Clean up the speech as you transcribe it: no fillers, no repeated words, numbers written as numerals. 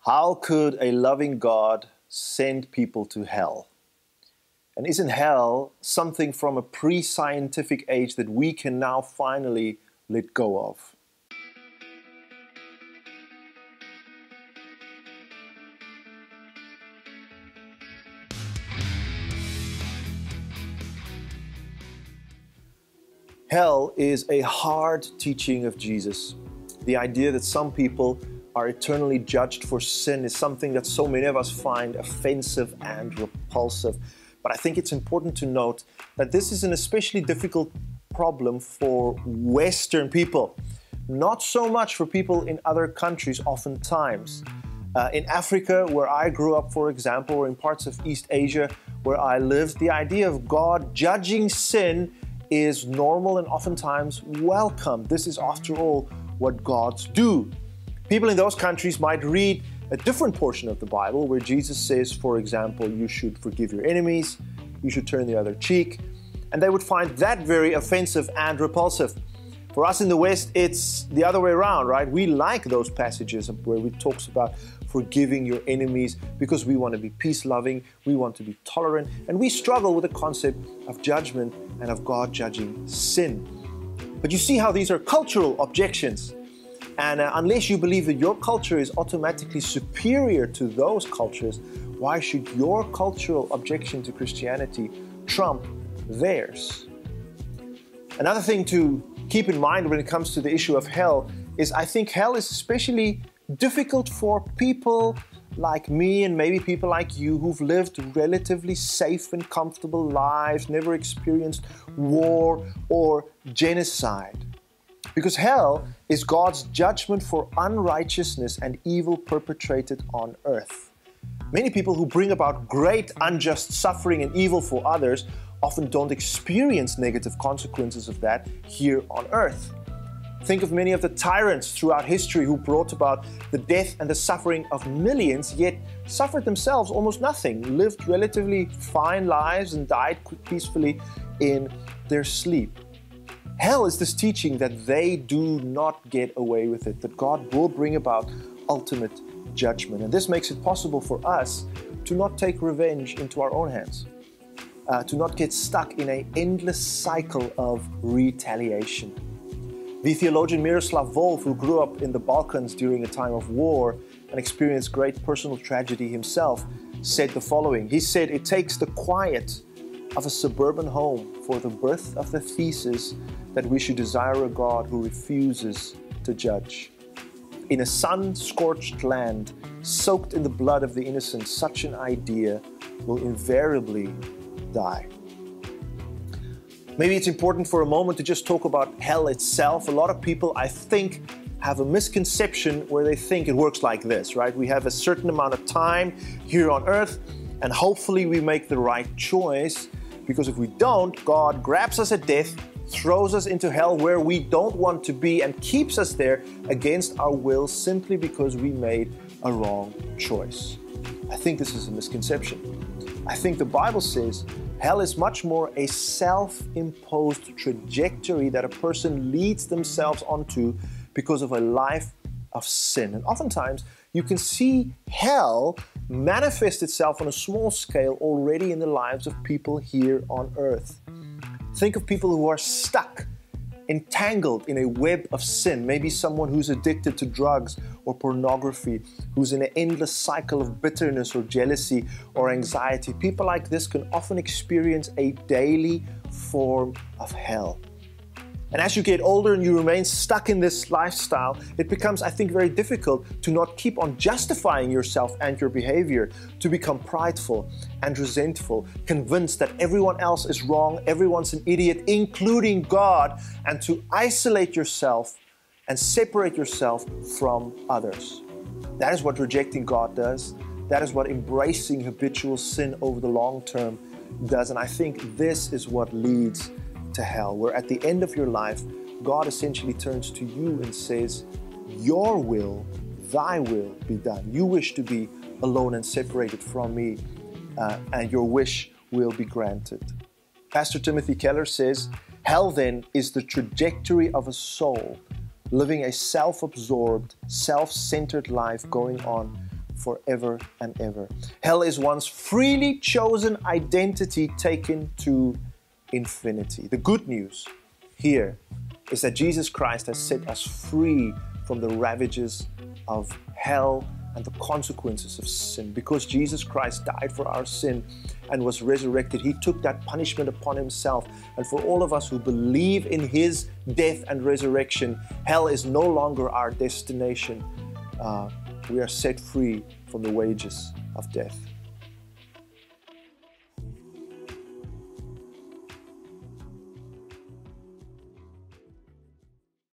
How could a loving God send people to hell? And isn't hell something from a pre-scientific age that we can now finally let go of? Hell is a hard teaching of Jesus. The idea that some people are eternally judged for sin is something that so many of us find offensive and repulsive. But I think it's important to note that this is an especially difficult problem for Western people. Not so much for people in other countries oftentimes. In Africa, where I grew up, for example, or in parts of East Asia where I lived, the idea of God judging sin is normal and oftentimes welcome. This is, after all, what gods do. People in those countries might read a different portion of the Bible where Jesus says, for example, you should forgive your enemies, you should turn the other cheek, and they would find that very offensive and repulsive. For us in the West, it's the other way around, right? We like those passages where it talks about forgiving your enemies because we want to be peace-loving, we want to be tolerant, and we struggle with the concept of judgment and of God judging sin. But you see how these are cultural objections. And unless you believe that your culture is automatically superior to those cultures, why should your cultural objection to Christianity trump theirs? Another thing to keep in mind when it comes to the issue of hell is I think hell is especially difficult for people like me and maybe people like you who've lived relatively safe and comfortable lives, never experienced war or genocide. Because hell is God's judgment for unrighteousness and evil perpetrated on earth. Many people who bring about great unjust suffering and evil for others often don't experience negative consequences of that here on earth. Think of many of the tyrants throughout history who brought about the death and the suffering of millions, yet suffered themselves almost nothing, lived relatively fine lives and died peacefully in their sleep. Hell is this teaching that they do not get away with it, that God will bring about ultimate judgment. And this makes it possible for us to not take revenge into our own hands, to not get stuck in an endless cycle of retaliation. The theologian Miroslav Volf, who grew up in the Balkans during a time of war and experienced great personal tragedy himself, said the following. He said, "It takes the quiet of a suburban home for the birth of the thesis that we should desire a God who refuses to judge. In a sun-scorched land, soaked in the blood of the innocent, such an idea will invariably die." Maybe it's important for a moment to just talk about hell itself. A lot of people, I think, have a misconception where they think it works like this, right? We have a certain amount of time here on earth, and hopefully we make the right choice, because if we don't, God grabs us at death, throws us into hell where we don't want to be, and keeps us there against our will simply because we made a wrong choice. I think this is a misconception. I think the Bible says hell is much more a self-imposed trajectory that a person leads themselves onto because of a life of sin. And oftentimes, you can see hell manifest itself on a small scale already in the lives of people here on earth. Think of people who are stuck, entangled in a web of sin. Maybe someone who's addicted to drugs or pornography, who's in an endless cycle of bitterness or jealousy or anxiety. People like this can often experience a daily form of hell. And as you get older and you remain stuck in this lifestyle, it becomes, I think, very difficult to not keep on justifying yourself and your behavior, to become prideful and resentful, convinced that everyone else is wrong, everyone's an idiot, including God, and to isolate yourself and separate yourself from others. That is what rejecting God does. That is what embracing habitual sin over the long term does. And I think this is what leads to hell, where at the end of your life, God essentially turns to you and says, your will, thy will be done. You wish to be alone and separated from me, and your wish will be granted. Pastor Timothy Keller says, hell then is the trajectory of a soul living a self-absorbed, self-centered life going on forever and ever. Hell is one's freely chosen identity taken to infinity. The good news here is that Jesus Christ has set us free from the ravages of hell and the consequences of sin. Because Jesus Christ died for our sin and was resurrected, He took that punishment upon Himself. And for all of us who believe in His death and resurrection, hell is no longer our destination. We are set free from the wages of death.